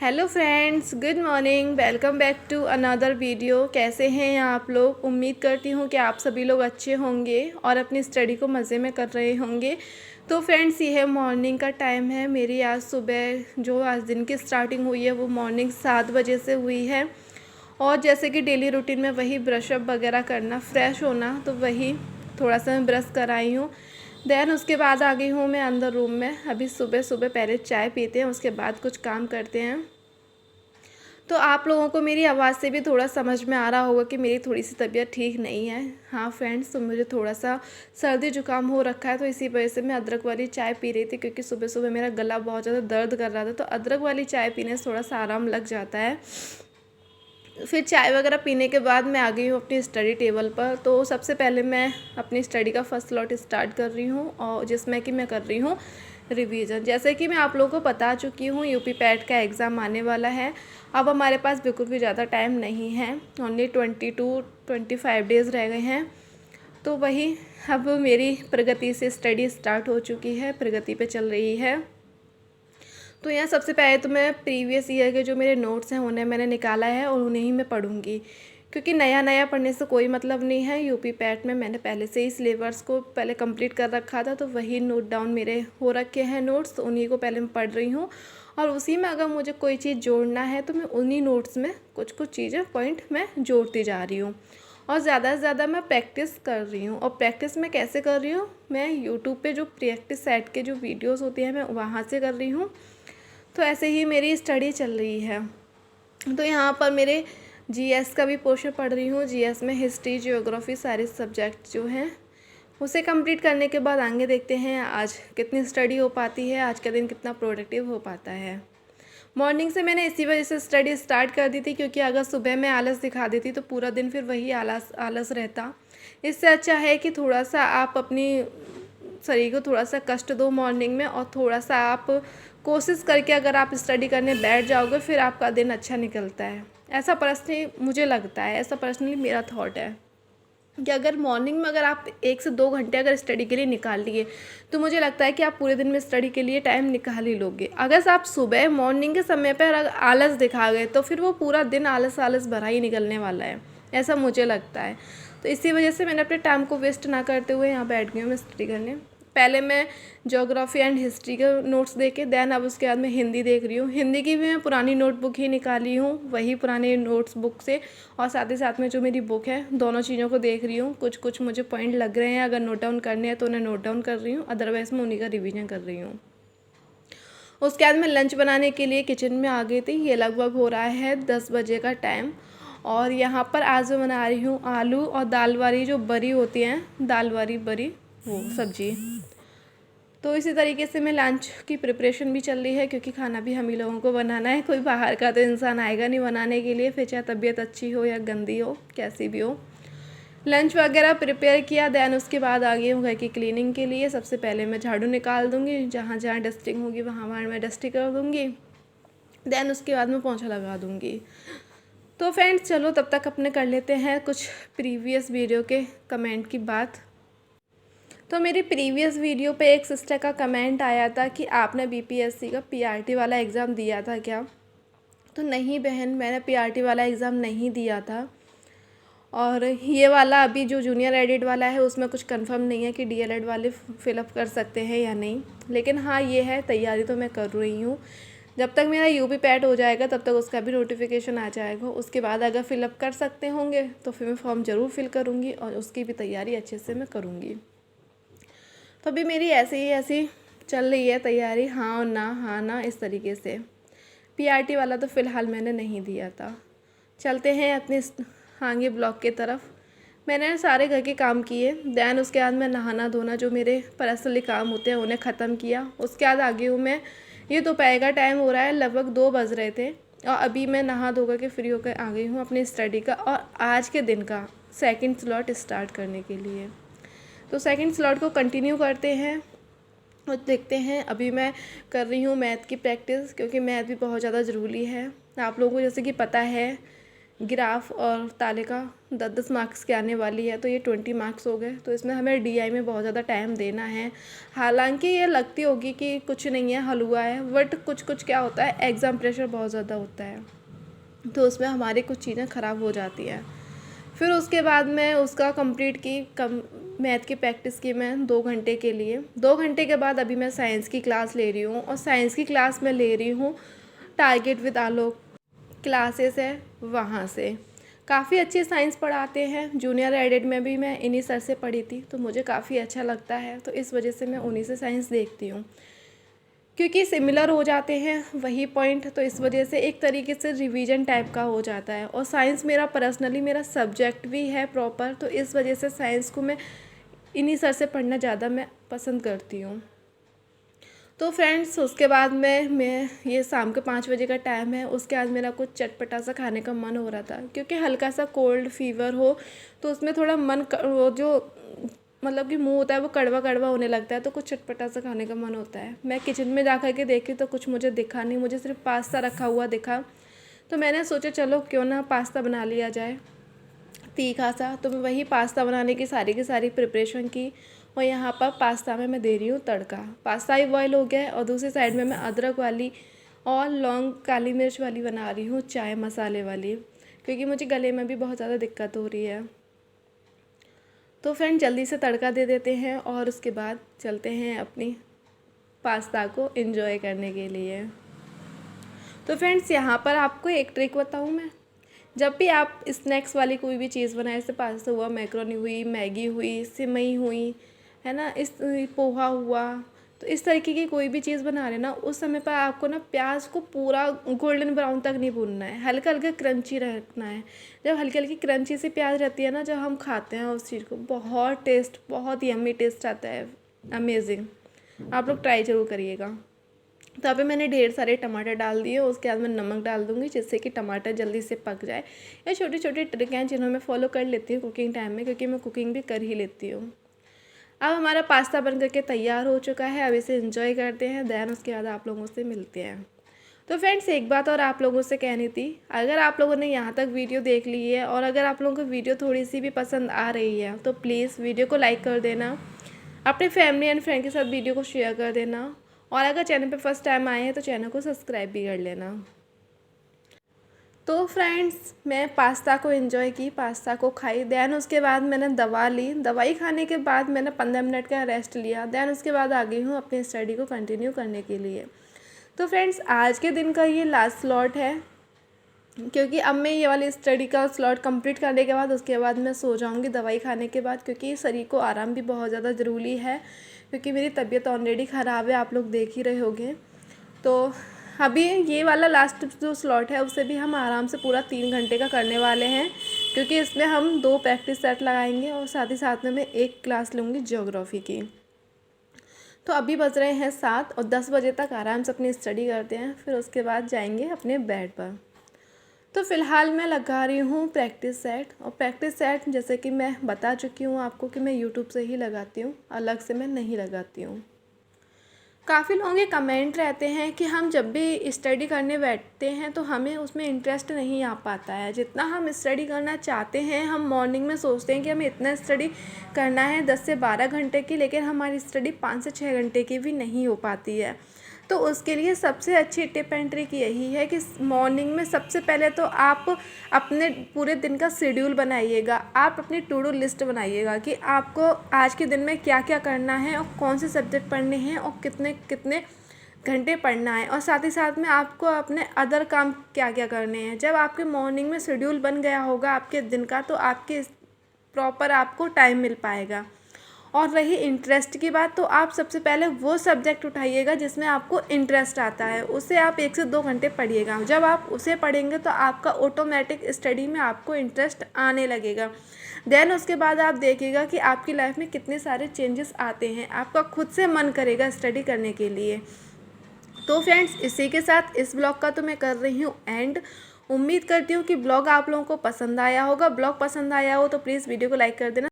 Hello friends, good morning. Welcome back to another video. कैसे हैं आप लोग? उम्मीद करती हूँ कि आप सभी लोग अच्छे होंगे और अपनी स्टडी को मज़े में कर रहे होंगे। तो फ्रेंड्स, ये है मॉर्निंग का टाइम है। मेरी आज सुबह जो आज दिन की स्टार्टिंग हुई है वो मॉर्निंग 7 बजे से हुई है। और जैसे कि डेली रूटीन में वही ब्रशअप वगैरह करना, फ्रेश होना, तो वही थोड़ा सा मैं ब्रश कराई हूँ। देन उसके बाद आ गई हूँ मैं अंदर रूम में। अभी सुबह सुबह पहले चाय पीते हैं, उसके बाद कुछ काम करते हैं। तो आप लोगों को मेरी आवाज़ से भी थोड़ा समझ में आ रहा होगा कि मेरी थोड़ी सी तबीयत ठीक नहीं है। हाँ फ्रेंड्स, तो मुझे थोड़ा सा सर्दी जुकाम हो रखा है, तो इसी वजह से मैं अदरक वाली चाय पी रही थी, क्योंकि सुबह सुबह मेरा गला बहुत ज़्यादा दर्द कर रहा था। तो अदरक वाली चाय पीने से थोड़ा सा आराम लग जाता है। फिर चाय वगैरह पीने के बाद मैं आ गई हूँ अपनी स्टडी टेबल पर। तो सबसे पहले मैं अपनी स्टडी का फर्स्ट लॉट स्टार्ट कर रही हूँ, और जिसमें कि मैं कर रही हूँ रिवीजन। जैसे कि मैं आप लोगों को बता चुकी हूँ, यूपी पैट का एग्ज़ाम आने वाला है। अब हमारे पास बिल्कुल भी ज़्यादा टाइम नहीं है, ओनली 22-25 डेज़ रह गए हैं। तो वही अब मेरी प्रगति से स्टडी स्टार्ट हो चुकी है, प्रगति पे चल रही है। तो यहाँ सबसे पहले तो मैं प्रीवियस ईयर के जो मेरे नोट्स हैं उन्हें मैंने निकाला है और उन्हें ही मैं पढ़ूँगी, क्योंकि नया नया पढ़ने से कोई मतलब नहीं है। यूपी पैट में मैंने पहले से ही सिलेबस को पहले कंप्लीट कर रखा था, तो वही नोट डाउन मेरे हो रखे हैं नोट्स, तो उन्हीं को पहले मैं पढ़ रही हूँ। और उसी में अगर मुझे कोई चीज़ जोड़ना है तो मैं उन्हीं नोट्स में कुछ कुछ चीज़ें पॉइंट मैं जोड़ती जा रही हूँ। और ज़्यादा से ज़्यादा मैं प्रैक्टिस कर रही हूँ। और प्रैक्टिस मैं कैसे कर रही हूँ? मैं यूट्यूब पे जो प्रैक्टिस सेट के जो वीडियोस होती हैं मैं वहाँ से कर रही हूँ। तो ऐसे ही मेरी स्टडी चल रही है। तो यहाँ पर मेरे जीएस का भी पोर्शन पढ़ रही हूँ। जीएस में हिस्ट्री, जियोग्राफी सारे सब्जेक्ट जो हैं उसे कंप्लीट करने के बाद आगे देखते हैं आज कितनी स्टडी हो पाती है, आज का दिन कितना प्रोडक्टिव हो पाता है। मॉर्निंग से मैंने इसी वजह से स्टडी स्टार्ट कर दी थी, क्योंकि अगर सुबह में आलस दिखा देती तो पूरा दिन फिर वही आलस आलस रहता। इससे अच्छा है कि थोड़ा सा आप अपनी शरीर को थोड़ा सा कष्ट दो मॉर्निंग में, और थोड़ा सा आप कोशिश करके अगर आप स्टडी करने बैठ जाओगे फिर आपका दिन अच्छा निकलता है। ऐसा पर्सनली मुझे लगता है, ऐसा पर्सनली मेरा थॉट है कि अगर मॉर्निंग में अगर आप 1 से 2 घंटे अगर स्टडी के लिए निकाल लिए तो मुझे लगता है कि आप पूरे दिन में स्टडी के लिए टाइम निकाल ही लोगे। अगर से आप सुबह मॉर्निंग के समय पर अगर आलस दिखा गए तो फिर वो पूरा दिन आलस आलस भरा ही निकलने वाला है, ऐसा मुझे लगता है। तो इसी वजह से मैंने अपने टाइम को वेस्ट ना करते हुए यहाँ बैठ गई हूँ मैं स्टडी करने। पहले मैं ज्योग्राफी एंड हिस्ट्री के नोट्स देके देन अब उसके बाद मैं हिंदी देख रही हूँ। हिंदी की भी मैं पुरानी नोटबुक ही निकाली हूँ, वही पुराने नोट्स बुक से, और साथ ही साथ में जो मेरी बुक है, दोनों चीज़ों को देख रही हूँ। कुछ कुछ मुझे पॉइंट लग रहे हैं, अगर नोट डाउन करने हैं तो उन्हें नोट डाउन कर रही हूँ, अदरवाइज़ मैं उन्हीं का रिविजन कर रही हूँ। उसके बाद मैं लंच बनाने के लिए किचन में आ गई थी। ये लगभग हो रहा है 10 बजे का टाइम। और यहाँ पर आज मैं बना रही हूँ आलू और दाल वाली जो बरी होती हैं, दाल वाली बरी, वो सब्जी। तो इसी तरीके से मैं लंच की प्रिपरेशन भी चल रही है, क्योंकि खाना भी हम ही लोगों को बनाना है। कोई बाहर का तो इंसान आएगा नहीं बनाने के लिए, फिर चाहे तबीयत अच्छी हो या गंदी हो, कैसी भी हो। लंच वगैरह प्रिपेयर किया, देन उसके बाद आ गई हूँ घर की क्लीनिंग के लिए। सबसे पहले मैं झाड़ू निकाल दूँगी, जहाँ जहाँ डस्टिंग होगी वहाँ वहाँ मैं डस्टिंग कर दूँगी। देन उसके बाद मैं पोंछा लगा दूँगी। तो फ्रेंड्स चलो तब तक अपने कर लेते हैं कुछ प्रीवियस वीडियो के कमेंट की बात। तो मेरी प्रीवियस वीडियो पे एक सिस्टर का कमेंट आया था कि आपने बीपीएससी का पीआरटी वाला एग्ज़ाम दिया था क्या? तो नहीं बहन, मैंने पीआरटी वाला एग्ज़ाम नहीं दिया था। और ये वाला अभी जो जूनियर एडिट वाला है उसमें कुछ कंफर्म नहीं है कि डीएलएड वाले फिलअप कर सकते हैं या नहीं। लेकिन हाँ, ये है, तैयारी तो मैं कर रही हूँ। जब तक मेरा यूपी पैट हो जाएगा तब तक उसका भी नोटिफिकेशन आ जाएगा। उसके बाद अगर फिलअप कर सकते होंगे तो फिर मैं फॉर्म ज़रूर फिल करूँगी और उसकी भी तैयारी अच्छे से मैं करूँगी। तो अभी मेरी ऐसी चल रही है तैयारी, हाँ और ना, हाँ ना, इस तरीके से। पीआरटी वाला तो फ़िलहाल मैंने नहीं दिया था। चलते हैं अपने आगे ब्लॉग की तरफ। मैंने सारे घर के काम किए, देन उसके बाद मैं नहाना धोना जो मेरे पर्सनली काम होते हैं उन्हें ख़त्म किया। उसके बाद आ गई हूँ मैं, ये दोपहर का टाइम हो रहा है, लगभग 2 बज रहे थे, और अभी मैं नहा धो के फ्री होकर आ गई हूँ अपनी स्टडी का और आज के दिन का सेकंड स्लॉट स्टार्ट करने के लिए। तो सेकंड स्लॉट को कंटिन्यू करते हैं और देखते हैं। अभी मैं कर रही हूँ मैथ की प्रैक्टिस, क्योंकि मैथ भी बहुत ज़्यादा ज़रूरी है। आप लोगों को जैसे कि पता है ग्राफ और तालिका 10-10 मार्क्स की आने वाली है, तो ये 20 मार्क्स हो गए। तो इसमें हमें डीआई में बहुत ज़्यादा टाइम देना है। हालांकि ये लगती होगी कि कुछ नहीं है, हलवा है, बट कुछ कुछ क्या होता है, एग्ज़ाम प्रेशर बहुत ज़्यादा होता है, तो उसमें हमारी कुछ चीज़ें ख़राब हो जाती हैं। फिर उसके बाद मैं उसका कंप्लीट की मैथ की प्रैक्टिस की मैं 2 घंटे के लिए। 2 घंटे के बाद अभी मैं साइंस की क्लास ले रही हूँ, और साइंस की क्लास में ले रही हूँ टारगेट विद आलोक क्लासेस है, वहाँ से काफ़ी अच्छी साइंस पढ़ाते हैं। जूनियर एडेड में भी मैं इन्हीं सर से पढ़ी थी, तो मुझे काफ़ी अच्छा लगता है, तो इस वजह से मैं उन्हीं से साइंस देखती हूँ, क्योंकि सिमिलर हो जाते हैं वही पॉइंट, तो इस वजह से एक तरीके से रिवीजन टाइप का हो जाता है। और साइंस मेरा पर्सनली मेरा सब्जेक्ट भी है प्रॉपर, तो इस वजह से साइंस को मैं इन्हीं सर से पढ़ना ज़्यादा मैं पसंद करती हूँ। तो फ्रेंड्स उसके बाद मैं ये शाम के 5 बजे का टाइम है, उसके बाद मेरा कुछ चटपटा सा खाने का मन हो रहा था, क्योंकि हल्का सा कोल्ड फीवर हो तो उसमें थोड़ा मन वो जो मतलब कि मुंह होता है वो कड़वा कड़वा होने लगता है, तो कुछ चटपटा सा खाने का मन होता है। मैं किचन में जा कर के देखी तो कुछ मुझे दिखा नहीं, मुझे सिर्फ पास्ता रखा हुआ दिखा, तो मैंने सोचा चलो क्यों ना पास्ता बना लिया जाए तीखा सा। तो मैं वही पास्ता बनाने की सारी प्रिपरेशन की, और यहाँ पर पास्ता में मैं दे रही हूँ तड़का। पास्ता ही बॉयल हो गया है, और दूसरी साइड में मैं अदरक वाली और लौंग काली मिर्च वाली बना रही हूँ, चाय मसाले वाली, क्योंकि मुझे गले में भी बहुत ज़्यादा दिक्कत हो रही है। तो फ्रेंड जल्दी से तड़का दे देते हैं, और उसके बाद चलते हैं अपनी पास्ता को एंजॉय करने के लिए। तो फ्रेंड्स यहाँ पर आपको एक ट्रिक बताऊँ मैं, जब भी आप स्नैक्स वाली कोई भी चीज़ बनाए, जैसे पास्ता हुआ, मैक्रोनी हुई, मैगी हुई, सिमई हुई, है ना, इस पोहा हुआ, तो इस तरीके की कोई भी चीज़ बना रहे ना, उस समय पर आपको ना प्याज को पूरा गोल्डन ब्राउन तक नहीं भूनना है, हल्का हल्का क्रंची रखना है। जब हल्की हल्की क्रंची सी प्याज रहती है ना, जब हम खाते हैं उस चीज़ को, बहुत यम्मी टेस्ट आता है, अमेजिंग। आप लोग ट्राई ज़रूर करिएगा। तो अभी मैंने ढेर सारे टमाटर डाल दिए, उसके बाद मैं नमक डाल दूँगी, जिससे कि टमाटर जल्दी से पक जाए। ये छोटी छोटी ट्रिक हैं जिन्हें मैं फॉलो कर लेती हूँ कुकिंग टाइम में, क्योंकि मैं कुकिंग भी कर ही लेती हूँ। अब हमारा पास्ता बन करके तैयार हो चुका है, अब इसे एंजॉय करते हैं, देन उसके बाद आप लोगों से मिलते हैं। तो फ्रेंड्स एक बात और आप लोगों से कहनी थी, अगर आप लोगों ने यहाँ तक वीडियो देख ली है, और अगर आप लोगों को वीडियो थोड़ी सी भी पसंद आ रही है, तो प्लीज़ वीडियो को लाइक कर देना, अपने फैमिली एंड फ्रेंड के साथ वीडियो को शेयर कर देना, और अगर चैनल पे फर्स्ट टाइम आए हैं तो चैनल को सब्सक्राइब भी कर लेना। तो फ्रेंड्स मैं पास्ता को एंजॉय की, पास्ता को खाई, देन उसके बाद मैंने दवा ली। दवाई खाने के बाद मैंने 15 मिनट का रेस्ट लिया, देन उसके बाद आ गई हूँ अपनी स्टडी को कंटिन्यू करने के लिए। तो फ्रेंड्स आज के दिन का ये लास्ट स्लॉट है, क्योंकि अब मैं ये वाली स्टडी का स्लॉट कंप्लीट करने के बाद उसके बाद मैं सो जाऊंगी दवाई खाने के बाद, क्योंकि शरीर को आराम भी बहुत ज़्यादा ज़रूरी है, क्योंकि मेरी तबीयत ऑलरेडी ख़राब है, आप लोग देख ही रहे होंगे। तो अभी ये वाला लास्ट जो स्लॉट है उससे भी हम आराम से पूरा 3 घंटे का करने वाले हैं, क्योंकि इसमें हम 2 प्रैक्टिस सेट लगाएंगे, और साथ ही साथ में मैं एक क्लास लूँगी ज्योग्राफी की। तो अभी बज रहे हैं 7, और 10 बजे तक आराम से अपनी स्टडी करते हैं, फिर उसके बाद जाएंगे अपने बेड पर। तो फ़िलहाल मैं लगा रही हूँ प्रैक्टिस सेट, और प्रैक्टिस सेट जैसे कि मैं बता चुकी हूँ आपको कि मैं यूट्यूब से ही लगाती हूँ, अलग से मैं नहीं लगाती हूँ। काफ़ी लोगों के कमेंट रहते हैं कि हम जब भी स्टडी करने बैठते हैं तो हमें उसमें इंटरेस्ट नहीं आ पाता है, जितना हम स्टडी करना चाहते हैं। हम मॉर्निंग में सोचते हैं कि हमें इतना स्टडी करना है 10 से 12 घंटे की, लेकिन हमारी स्टडी 5 से 6 घंटे की भी नहीं हो पाती है। तो उसके लिए सबसे अच्छी टिप एंड ट्रिक यही है कि मॉर्निंग में सबसे पहले तो आप अपने पूरे दिन का शेड्यूल बनाइएगा, आप अपनी टू डू लिस्ट बनाइएगा कि आपको आज के दिन में क्या क्या करना है, और कौन से सब्जेक्ट पढ़ने हैं, और कितने कितने घंटे पढ़ना है, और साथ ही साथ में आपको अपने अदर काम क्या क्या करने हैं। जब आपके मॉर्निंग में शेड्यूल बन गया होगा आपके दिन का, तो आपके प्रॉपर आपको टाइम मिल पाएगा। और रही इंटरेस्ट की बात, तो आप सबसे पहले वो सब्जेक्ट उठाइएगा जिसमें आपको इंटरेस्ट आता है, उसे आप 1 से 2 घंटे पढ़िएगा। जब आप उसे पढ़ेंगे तो आपका ऑटोमेटिक स्टडी में आपको इंटरेस्ट आने लगेगा। देन उसके बाद आप देखिएगा कि आपकी लाइफ में कितने सारे चेंजेस आते हैं, आपका खुद से मन करेगा स्टडी करने के लिए। तो फ्रेंड्स इसी के साथ इस ब्लॉग का तो मैं कर रही हूँ एंड। उम्मीद करती हूँ कि ब्लॉग आप लोगों को पसंद आया होगा। ब्लॉग पसंद आया हो तो प्लीज़ वीडियो को लाइक कर देना।